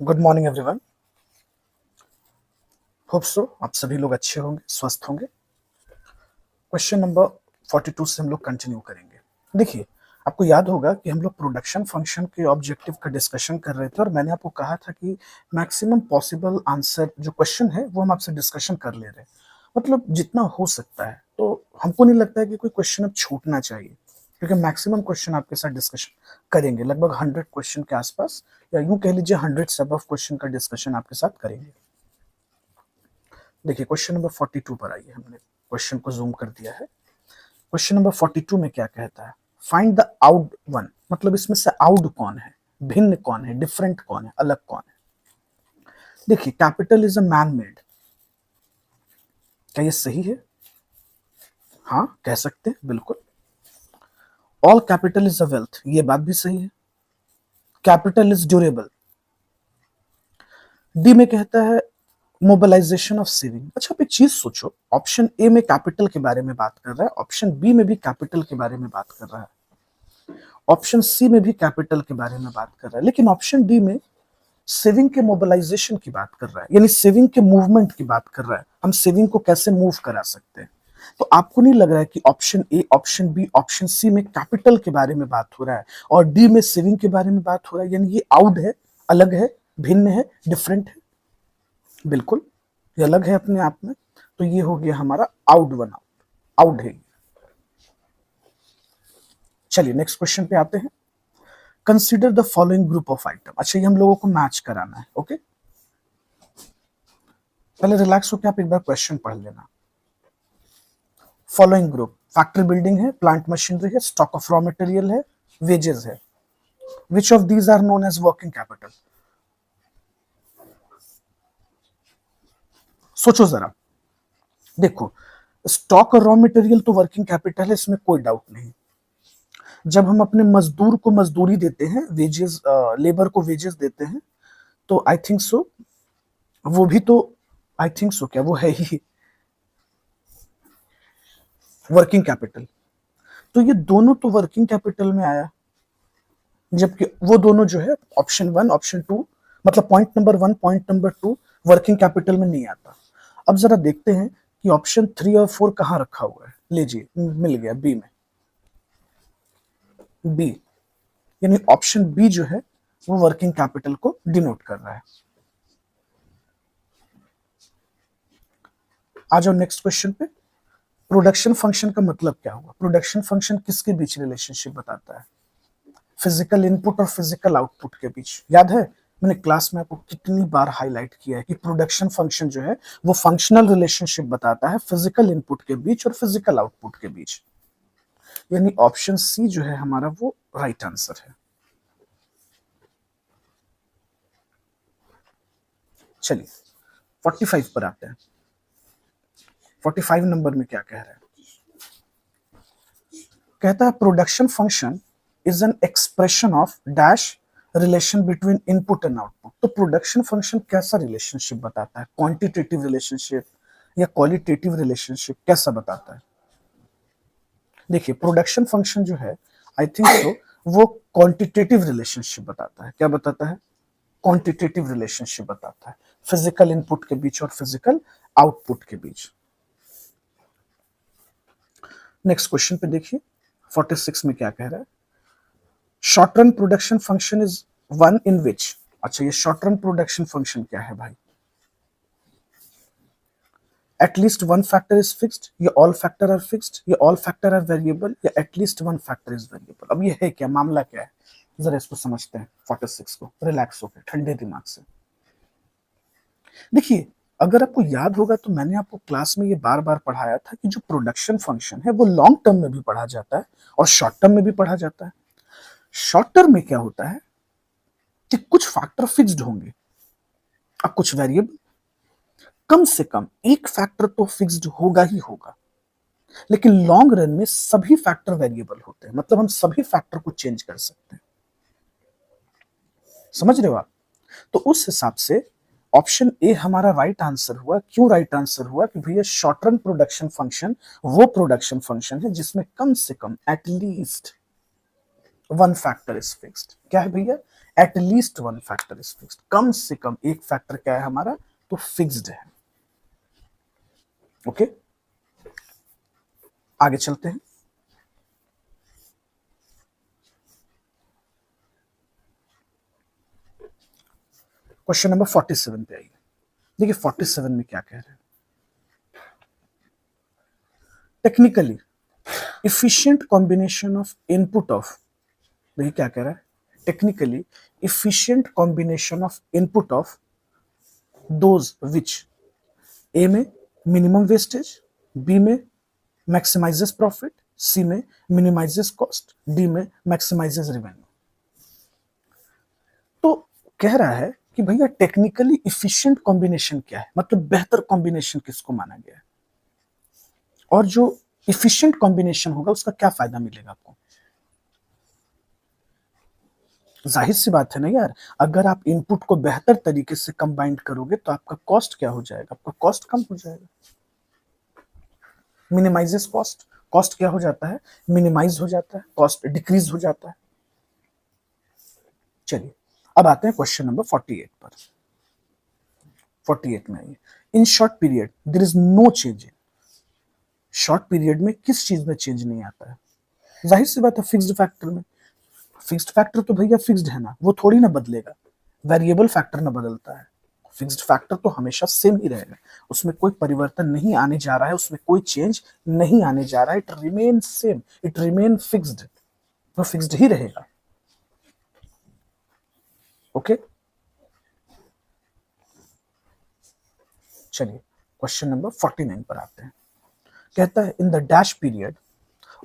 Good morning everyone. Hope so आप सभी लोग अच्छे होंगे, स्वस्थ होंगे। क्वेश्चन नंबर 42 से हम लोग कंटिन्यू करेंगे। देखिए, आपको याद होगा कि हम लोग प्रोडक्शन फंक्शन के ऑब्जेक्टिव का डिस्कशन कर रहे थे और मैंने आपको कहा था कि मैक्सिमम पॉसिबल आंसर जो क्वेश्चन है वो हम आपसे डिस्कशन कर ले रहे हैं, मतलब जितना हो सकता है। तो हमको नहीं लगता है कि कोई क्वेश्चन अब छूटना चाहिए, क्योंकि मैक्सिमम क्वेश्चन आपके साथ डिस्कशन करेंगे, लगभग 100 क्वेश्चन के आसपास, या यूं कह लीजिए 100 से अबव क्वेश्चन का डिस्कशन आपके साथ करेंगे। देखिए, क्वेश्चन नंबर 42 पर आइए। हमने क्वेश्चन को जूम कर दिया है। क्वेश्चन नंबर 42 में क्या कहता है? फाइंड द आउट वन, मतलब इसमें से आउट कौन है, भिन्न कौन है, डिफरेंट कौन है, अलग कौन है। देखिए, capital is a man made. क्या ये सही है? हाँ, कह सकते हैं, बिल्कुल। All capital is a wealth, ये बात भी सही है। Capital is durable. डी में कहता है मोबिलाइजेशन ऑफ सेविंग। अच्छा, आप एक चीज सोचो, ऑप्शन ए में कैपिटल के बारे में बात कर रहा है, ऑप्शन बी में भी कैपिटल के बारे में बात कर रहा है, ऑप्शन सी में भी कैपिटल के बारे में बात कर रहा है, लेकिन ऑप्शन डी में सेविंग के मोबिलाइजेशन की बात कर रहा है, यानी सेविंग के मूवमेंट की बात कर रहा है। हम सेविंग को कैसे मूव करा सकते हैं। तो आपको नहीं लग रहा है कि option A, option B, option C में कैपिटल के बारे में बात हो रहा है और डी में सेविंग के बारे में बात हो रहा है, यानी ये आउट है, अलग है, भिन्न है, डिफरेंट है। बिल्कुल, ये अलग है अपने आप में। तो ये हो गया हमारा आउट वन, आउट है। चलिए नेक्स्ट क्वेश्चन पे आते हैं। Consider the following group of item. अच्छा, ये हम लोगों को मैच कराना है। ओके, पहले रिलैक्स होकर आप एक बार क्वेश्चन पढ़ लेना। फॉलोइंग ग्रुप, फैक्ट्री बिल्डिंग है, प्लांट मशीनरी है, स्टॉक ऑफ रॉ मटेरियल है, वेजेस है। Which of these are known as working capital? सोचो जरा। देखो, स्टॉक और रॉ मटेरियल तो वर्किंग कैपिटल है, इसमें कोई डाउट नहीं। जब हम अपने मजदूर को मजदूरी देते हैं, वेजेस, लेबर को वेजेस देते हैं, तो आई थिंक सो वो भी तो, आई थिंक सो क्या वो है ही वर्किंग कैपिटल। तो ये दोनों तो वर्किंग कैपिटल में आया, जबकि वो दोनों जो है ऑप्शन वन, ऑप्शन टू, मतलब point number one, point number two working capital में नहीं आता। अब जरा देखते हैं कि ऑप्शन थ्री और फोर कहाँ रखा हुआ है। लीजिए, मिल गया बी में। बी, यानी ऑप्शन बी जो है वो वर्किंग कैपिटल को डिनोट कर रहा है। आ जाओ नेक्स्ट क्वेश्चन पे। प्रोडक्शन फंक्शन का मतलब क्या होगा? प्रोडक्शन फंक्शन किसके बीच रिलेशनशिप बताता है? फिजिकल इनपुट और फिजिकल आउटपुट के बीच। याद है मैंने क्लास में आपको कितनी बार हाईलाइट किया है कि प्रोडक्शन फंक्शन जो है वो फंक्शनल रिलेशनशिप बताता है फिजिकल इनपुट के बीच और फिजिकल आउटपुट के बीच। यानी ऑप्शन सी जो है हमारा वो राइट आंसर है। चलिए 45 पर आते हैं। 45 नंबर में क्या कह रहा है? कहता है production function is an expression of dash relation between input and output. तो प्रोडक्शन फंक्शन कैसा रिलेशनशिप बताता है? क्वांटिटेटिव रिलेशनशिप या क्वालिटेटिव रिलेशनशिप, कैसा बताता है? देखिए, प्रोडक्शन फंक्शन जो है आई थिंक सो वो क्वांटिटेटिव रिलेशनशिप बताता है। क्या बताता है? क्वांटिटेटिव रिलेशनशिप बताता है, फिजिकल इनपुट के बीच और फिजिकल आउटपुट के बीच। नेक्स्ट क्वेश्चन पे देखिए, 46 में क्या कह रहा है? Short run production function is one in which. अच्छा, ये शॉर्ट रन प्रोडक्शन फंक्शन क्या है भाई? At least one factor is fixed, या ऑल फैक्टर आर फिक्स्ड, या ऑल फैक्टर आर वेरिएबल, या at least one factor is variable. अब ये है क्या, मामला क्या है? जरा इसको समझते हैं 46 को, रिलैक्स होकर ठंडे दिमाग से। देखिए, अगर आपको याद होगा तो मैंने आपको क्लास में ये बार बार पढ़ाया था कि जो प्रोडक्शन फंक्शन है वो लॉन्ग टर्म में भी पढ़ा जाता है और शॉर्ट टर्म में भी पढ़ा जाता है। शॉर्ट टर्म में क्या होता है कि कुछ फैक्टर फिक्स्ड होंगे, अब कुछ वेरिएबल, कम से कम एक फैक्टर तो फिक्स्ड होगा ही होगा। लेकिन लॉन्ग रन में सभी फैक्टर वेरिएबल होते हैं, मतलब हम सभी फैक्टर को चेंज कर सकते हैं। समझ रहे हो आप? तो उस हिसाब से ऑप्शन ए हमारा राइट आंसर हुआ। क्यों राइट आंसर हुआ? कि भैया शॉर्ट रन प्रोडक्शन फंक्शन वो प्रोडक्शन फंक्शन है जिसमें कम से कम at least one factor is fixed. क्या है भैया? At least one factor is fixed, कम से कम एक फैक्टर क्या है हमारा, तो फिक्स्ड है। ओके, आगे चलते हैं। क्वेश्चन नंबर 47 पे आइए। देखिए 47 में क्या कह रहे हैं, technically efficient combination of input of, देखिए क्या कह रहा है, technically efficient combination of input of those which ए में मिनिमम वेस्टेज, बी में मैक्सिमाइजेस प्रॉफिट, सी में मिनिमाइजेस कॉस्ट, डी में मैक्सिमाइजेस रेवेन्यू। तो कह रहा है कि भैया टेक्निकली इफिशिएंट कॉम्बिनेशन क्या है, मतलब बेहतर कॉम्बिनेशन किसको माना गया है, और जो इफिशिएंट कॉम्बिनेशन होगा उसका क्या फायदा मिलेगा आपको। जाहिर सी बात है ना यार, अगर आप इनपुट को बेहतर तरीके से कंबाइन करोगे तो आपका कॉस्ट क्या हो जाएगा, आपका कॉस्ट कम हो जाएगा। मिनिमाइजेस कॉस्ट, कॉस्ट क्या हो जाता है, मिनिमाइज हो जाता है, कॉस्ट डिक्रीज हो जाता है। चलिए अब आते हैं क्वेश्चन नंबर 48 पर। 48 में आइए, in short period there is no change in, short period में किस चीज में चेंज नहीं आता है, जाहिर सी बात है फिक्स्ड फैक्टर में। फिक्स्ड फैक्टर तो भैया फिक्स्ड है ना, वो थोड़ी ना बदलेगा, वेरिएबल फैक्टर ना बदलता है, फिक्स्ड फैक्टर तो हमेशा सेम ही रहेगा, उसमें कोई परिवर्तन नहीं आने जा रहा है, उसमें कोई चेंज नहीं आने जा रहा है, it remain same, it remain fixed, वो फिक्स्ड ही रहेगा। ओके चलिए क्वेश्चन नंबर 49 पर आते हैं। कहता है in the dash period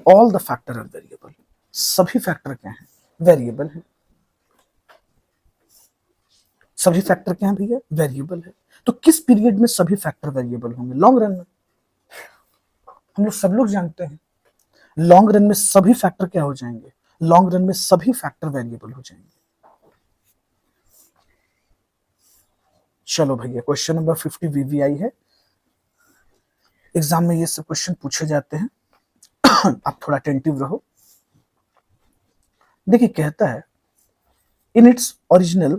all the factor are variable, सभी फैक्टर क्या हैं, वेरिएबल है। सभी फैक्टर क्या है भैया, वेरिएबल है। तो किस पीरियड में सभी फैक्टर वेरिएबल होंगे, लॉन्ग रन में। हम लोग सब लोग जानते हैं लॉन्ग रन में सभी फैक्टर क्या हो जाएंगे, लॉन्ग रन में सभी फैक्टर वेरिएबल हो जाएंगे। चलो भैया क्वेश्चन नंबर 50 वीवीआई है, एग्जाम में ये सब क्वेश्चन पूछे जाते हैं आप थोड़ा अटेंटिव रहो। देखिए कहता है in its original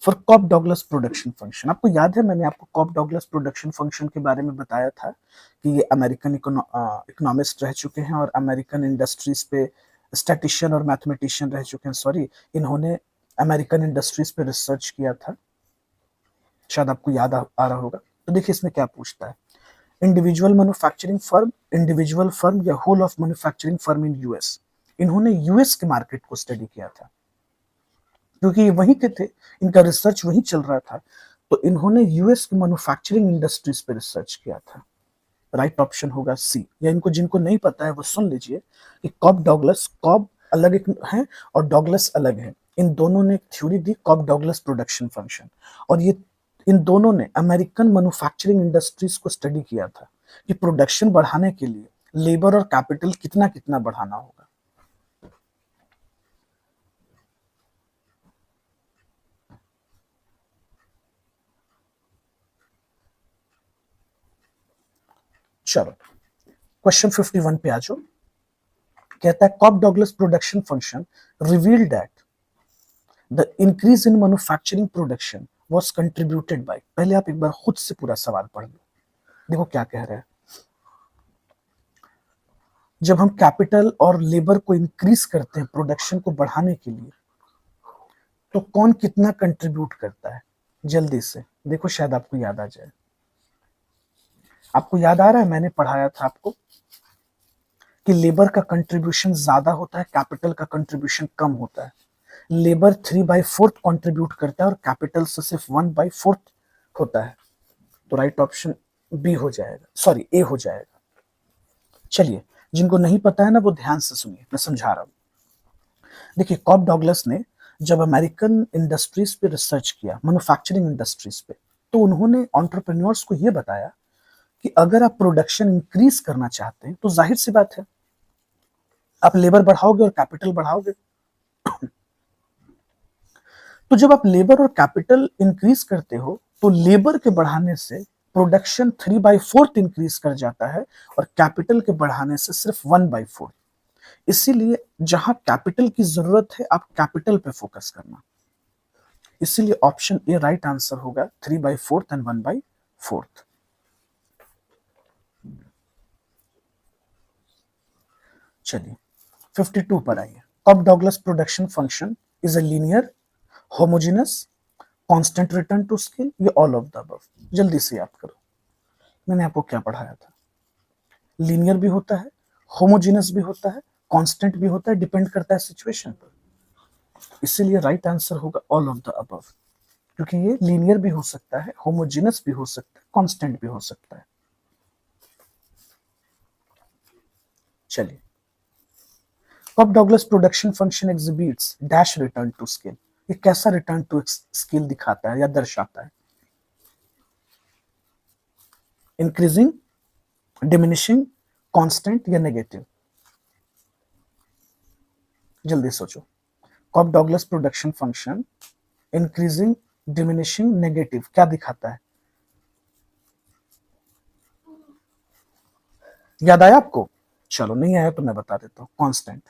for Cobb Douglas production function, आपको याद है मैंने आपको कॉप डॉगलस प्रोडक्शन फंक्शन के बारे में बताया था कि ये अमेरिकन इकोनॉमिस्ट रह चुके हैं और अमेरिकन इंडस्ट्रीज पे स्टैटिशियन और मैथमेटिशियन रह चुके हैं, सॉरी इन्होंने अमेरिकन इंडस्ट्रीज पे रिसर्च किया था, शायद आपको याद आ रहा होगा। तो देखिए इसमें क्या पूछता है, individual manufacturing firm, individual firm या whole of manufacturing firm in US, इन्होंने यूएस के मार्केट को स्टडी किया था क्योंकि ये वहीं के थे, इनका रिसर्च वहीं चल रहा था, तो इन्होंने यूएस की मैन्युफैक्चरिंग इंडस्ट्रीज पे रिसर्च किया था। राइट ऑप्शन होगा सी, या इनको जिनको नहीं पता है वो सुन लीजिए कि कॉप डॉगलस, कॉप अलग एक है और डॉगलस अलग है, इन दोनों ने एक थ्योरी दी कॉप डॉगलस प्रोडक्शन फंक्शन, और ये इन दोनों ने अमेरिकन मैन्युफैक्चरिंग इंडस्ट्रीज को स्टडी किया था कि प्रोडक्शन बढ़ाने के लिए लेबर और कैपिटल कितना कितना बढ़ाना होगा। चलो क्वेश्चन 51 पे आ जाओ। कहता है Cobb Douglas production function revealed that the increase in manufacturing production was contributed by, पहले आप एक बार खुद से पूरा सवाल पढ़ लो, देखो क्या कह रहा है। जब हम कैपिटल और लेबर को इंक्रीज करते हैं प्रोडक्शन को बढ़ाने के लिए, तो कौन कितना कंट्रीब्यूट करता है, जल्दी से देखो शायद आपको याद आ जाए। आपको याद आ रहा है मैंने पढ़ाया था आपको कि लेबर का कंट्रीब्यूशन ज्यादा होता है, कैपिटल का कंट्रीब्यूशन कम होता है। लेबर 3/4 कंट्रीब्यूट करता है और कैपिटल से सिर्फ 1/4 होता है, तो राइट ऑप्शन बी हो जाएगा, सॉरी ए हो जाएगा। चलिए जिनको नहीं पता है ना वो ध्यान से सुनिए, मैं समझा रहा हूं। देखिए कॉप डॉगलस ने जब अमेरिकन इंडस्ट्रीज पे रिसर्च किया, मैन्युफैक्चरिंग इंडस्ट्रीज पे, तो उन्होंने एंटरप्रेन्योर्स को यह बताया कि अगर आप प्रोडक्शन इंक्रीज करना चाहते हैं तो जाहिर सी बात है आप लेबर बढ़ाओगे और कैपिटल बढ़ाओगे। तो जब आप लेबर और कैपिटल इंक्रीज करते हो तो लेबर के बढ़ाने से प्रोडक्शन 3/4 इंक्रीज कर जाता है और कैपिटल के बढ़ाने से सिर्फ 1/4। इसीलिए जहां कैपिटल की जरूरत है आप कैपिटल पे फोकस करना, इसीलिए ऑप्शन ए राइट आंसर होगा 3/4 एंड 1/4। चलिए 52 पर आइए। Cobb Douglas production function is a linear, homogeneous, constant return to scale, ये ऑल ऑफ द अबव। जल्दी से याद करो, मैंने आपको क्या पढ़ाया था। लीनियर भी होता है, होमोजेनस भी होता है, कांस्टेंट भी होता है, डिपेंड करता है सिचुएशन पर। इसीलिए राइट आंसर होगा ऑल ऑफ द अबव, क्योंकि ये लीनियर भी हो सकता है, होमोजेनस भी हो सकता है, कांस्टेंट भी हो सकता है। चलिए, Cobb Douglas production function exhibits dash return to scale, ये कैसा रिटर्न टू स्केल दिखाता है या दर्शाता है? इंक्रीजिंग, डिमिनिशिंग, कांस्टेंट या नेगेटिव? जल्दी सोचो। Cobb Douglas production function increasing, diminishing, negative क्या दिखाता है? याद आया आपको? चलो, नहीं आया तो मैं बता देता हूं, constant.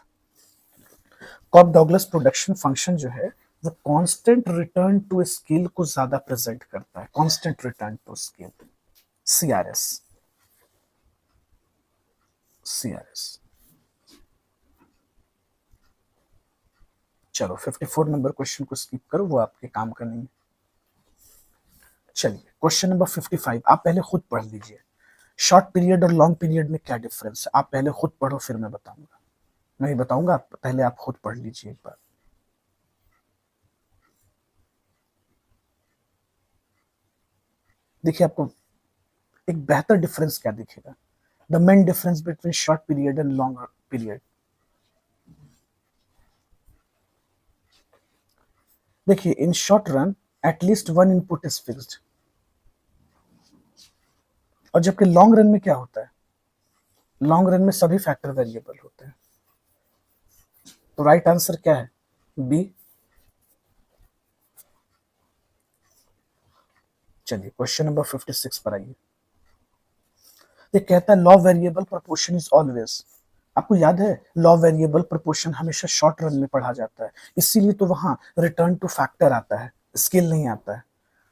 Cobb Douglas production function जो है वो कांस्टेंट रिटर्न टू स्केल को ज्यादा प्रेजेंट करता है, constant return to scale, CRS. CRS. चलो 54 नंबर क्वेश्चन को स्किप करो, वो आपके काम का नहीं है। चलिए क्वेश्चन नंबर 55, आप पहले खुद पढ़ लीजिए। शॉर्ट पीरियड और लॉन्ग पीरियड में क्या डिफरेंस है, आप पहले खुद पढ़ो फिर मैं बताऊंगा। मैं बताऊंगा, पहले आप खुद पढ़ लीजिए एक बार। देखिए आपको एक बेहतर डिफरेंस क्या दिखेगा, the main difference between short period and long period. देखिए in short run at least one input is fixed, और जबकि लॉन्ग रन में क्या होता है, लॉन्ग रन में सभी फैक्टर वेरिएबल होते हैं। तो राइट आंसर क्या है? बी। चलिए क्वेश्चन नंबर 56 पर आइए। ये कहता है law variable proportion is always, आपको याद है लॉ वेरिएबल प्रोपोर्शन हमेशा शॉर्ट रन में पढ़ा जाता है, इसीलिए तो वहां रिटर्न टू फैक्टर आता है, स्केल नहीं आता है।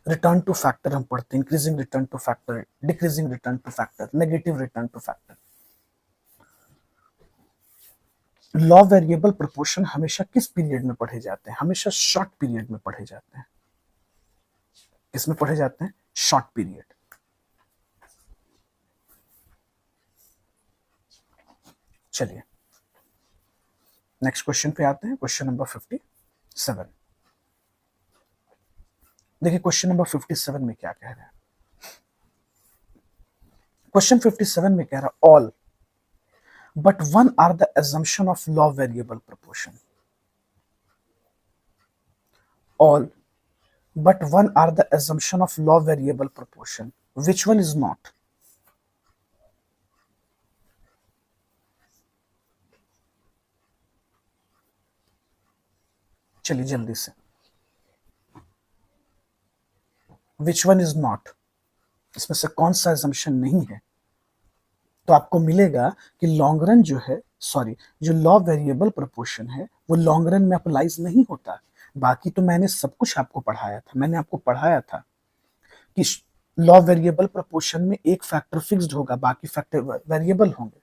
रिटर्न टू फैक्टर हम पढ़ते हैं, increasing return two factor, decreasing return two factor, negative return two factor. Law variable proportion हमेशा किस पीरियड में पढ़े जाते हैं? हमेशा शॉर्ट पीरियड में पढ़े जाते हैं। किसमें पढ़े जाते हैं? Short period. चलिए नेक्स्ट क्वेश्चन पे आते हैं, क्वेश्चन नंबर 57। देखिए क्वेश्चन नंबर 57 में क्या कह रहा है। क्वेश्चन 57 में कह रहा है all but one are the assumption of law variable proportion. All but one are the assumption of law variable proportion. Which one is not? चलिए जल्दी से, Which one is not? इसमें से कौन सा assumption नहीं है? तो आपको मिलेगा कि लॉन्ग रन जो है, सॉरी, जो लॉ वेरिएबल प्रोपोर्शन है वो लॉन्ग रन में अप्लाइज नहीं होता। बाकी तो मैंने सब कुछ आपको पढ़ाया था, मैंने आपको पढ़ाया था कि लॉ वेरिएबल प्रोपोर्शन में एक फैक्टर फिक्स्ड होगा, बाकी फैक्टर वेरिएबल होंगे।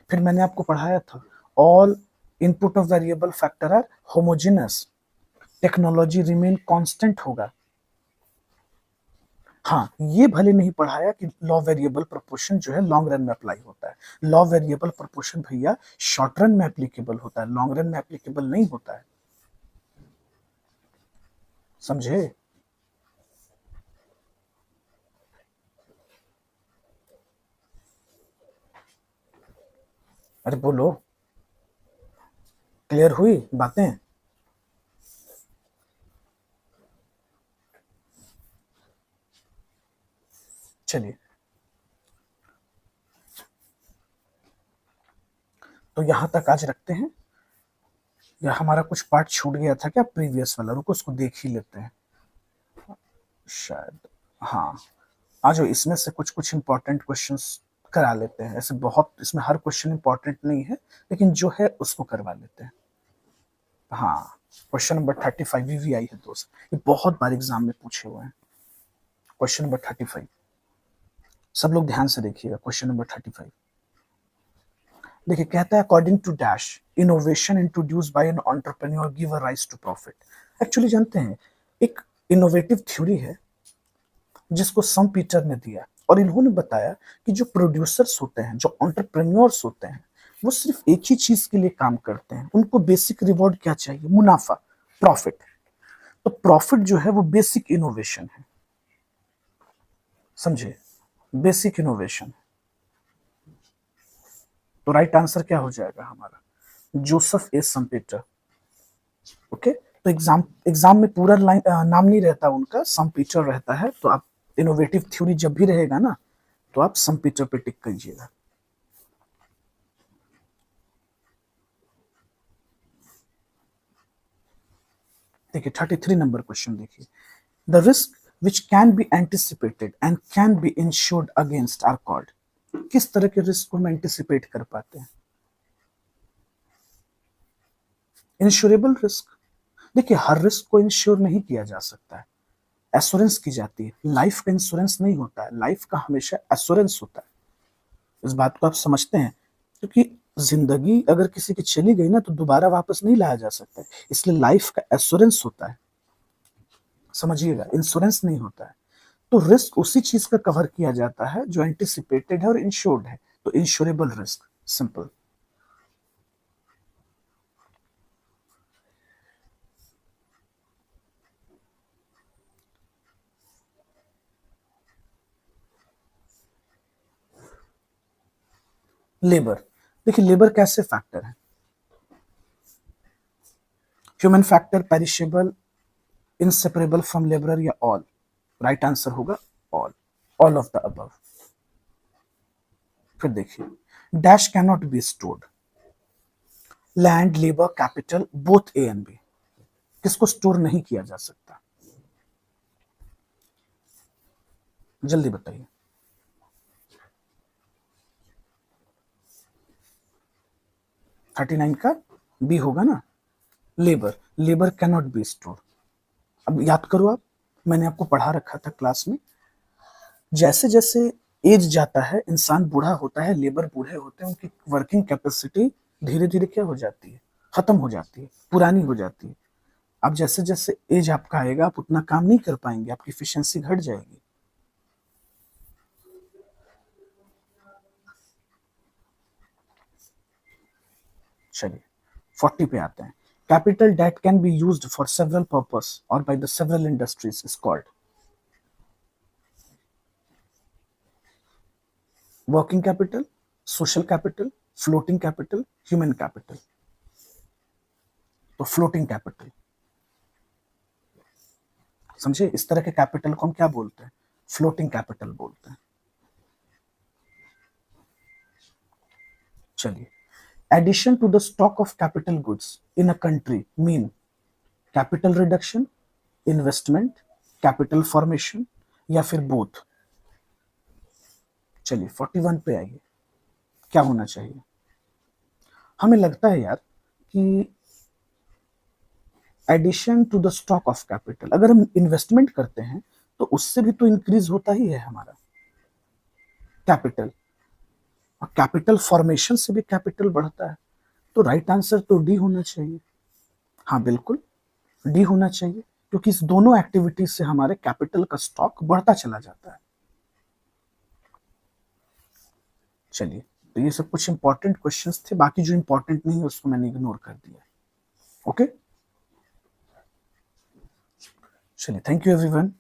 फिर मैंने आपको पढ़ाया था all input of variable factor are homogeneous, technology remain constant होगा। हाँ, ये भले नहीं पढ़ाया कि लॉ वेरिएबल प्रोपोर्शन जो है लॉन्ग रन में अप्लाई होता है। लॉ वेरिएबल प्रोपोर्शन भैया शॉर्ट रन में एप्लीकेबल होता है, लॉन्ग रन में एप्लीकेबल नहीं होता है, समझे? अरे बोलो, क्लियर हुई बातें? चलिए तो यहां तक आज रखते हैं, या हमारा कुछ पार्ट छूट गया था क्या प्रीवियस वाला? रुको उसको देख ही लेते हैं शायद। हाँ, आ जाओ, इसमें से कुछ कुछ इंपॉर्टेंट क्वेश्चंस करा लेते हैं। ऐसे बहुत इसमें हर क्वेश्चन इंपॉर्टेंट नहीं है, लेकिन जो है उसको करवा लेते हैं। हाँ क्वेश्चन नंबर 35 वीवीआई है दोस्त, ये बहुत बार एग्जाम में पूछे हुए हैं। क्वेश्चन नंबर 35, सब लोग ध्यान से देखिएगा। क्वेश्चन नंबर 35 देखिए, कहता है according to dash innovation introduce by an entrepreneur give a rise to profit. Actually जानते हैं, एक इनोवेटिव थ्योरी है जिसको सम पीटर ने दिया, और इन्होंने बताया कि जो प्रोड्यूसर्स होते हैं, जो एंटरप्रेन्योर्स होते हैं, वो सिर्फ एक ही चीज के लिए काम करते हैं। उनको बेसिक रिवॉर्ड क्या चाहिए? मुनाफा, प्रॉफिट। तो प्रॉफिट जो है वो बेसिक इनोवेशन है, समझे? Basic innovation. तो राइट आंसर क्या हो जाएगा हमारा? जोसेफ ए सम्पेटर। ओके, तो एग्जाम एग्जाम में पूरा लाइन नाम नहीं रहता उनका, सम्पेटर रहता है। तो आप इनोवेटिव थ्योरी जब भी रहेगा ना, तो आप सम्पेटर पे टिक कीजिएगा। देखिए 33 नंबर क्वेश्चन देखिए, the risk which can be anticipated and can be insured against are called. किस तरह के रिस्क को हम एंटिसिपेट कर पाते हैं? Insurable risk. देखिए, हर रिस्क को इंश्योर नहीं किया जा सकता है, एश्योरेंस की जाती है। लाइफ का इंश्योरेंस नहीं होता है, लाइफ का हमेशा एश्योरेंस होता है। इस बात को आप समझते हैं? क्योंकि जिंदगी अगर किसी की चली गई ना, तो दोबारा वापस नहीं लाया जा सकता है, इसलिए लाइफ का एश्योरेंस होता है, समझिएगा, इंश्योरेंस नहीं होता है। तो रिस्क उसी चीज का कवर किया जाता है जो एंटिसिपेटेड है और इंश्योर्ड है, तो इंश्योरेबल रिस्क, सिंपल। लेबर, देखिए लेबर कैसे फैक्टर है? Human factor, perishable, inseparable from labourer, या ऑल? राइट आंसर होगा all, all of the above. फिर देखिए, dash can not be stored, land, labour, capital, both A and B. किसको store नहीं किया जा सकता? जल्दी बताइए। 39 का बी होगा ना, labour. Labour can not B store. अब याद करो आप, मैंने आपको पढ़ा रखा था क्लास में, जैसे जैसे एज जाता है, इंसान बूढ़ा होता है, लेबर बूढ़े होते हैं, उनकी वर्किंग कैपेसिटी धीरे धीरे क्या हो जाती है? खत्म हो जाती है, पुरानी हो जाती है। अब जैसे जैसे एज आपका आएगा, आप उतना काम नहीं कर पाएंगे, आपकी एफिशिएंसी घट जाएगी। चलिए 40 पे आते हैं। Capital debt can be used for several purpose और by the several industries is called. Working capital, social capital, floating capital, human capital. तो फ्लोटिंग कैपिटल, समझे? इस तरह के कैपिटल को हम क्या बोलते हैं? फ्लोटिंग कैपिटल बोलते हैं। चलिए, addition to the stock of capital goods in a country mean capital reduction, investment, capital formation, या फिर बोथ? चलिए 41 पे आइए, क्या होना चाहिए? हमें लगता है यार कि addition to the stock of capital, अगर हम इन्वेस्टमेंट करते हैं तो उससे भी तो इंक्रीज होता ही है हमारा कैपिटल, और कैपिटल फॉर्मेशन से भी कैपिटल बढ़ता है। तो राइट आंसर तो डी होना चाहिए। हाँ बिल्कुल, डी होना चाहिए, क्योंकि इस दोनों एक्टिविटीज से हमारे कैपिटल का स्टॉक बढ़ता चला जाता है। चलिए, तो ये सब कुछ इंपॉर्टेंट क्वेश्चंस थे, बाकी जो इंपॉर्टेंट नहीं है उसको मैंने इग्नोर कर दिया। ओके, चलिए, थैंक यू एवरीवन।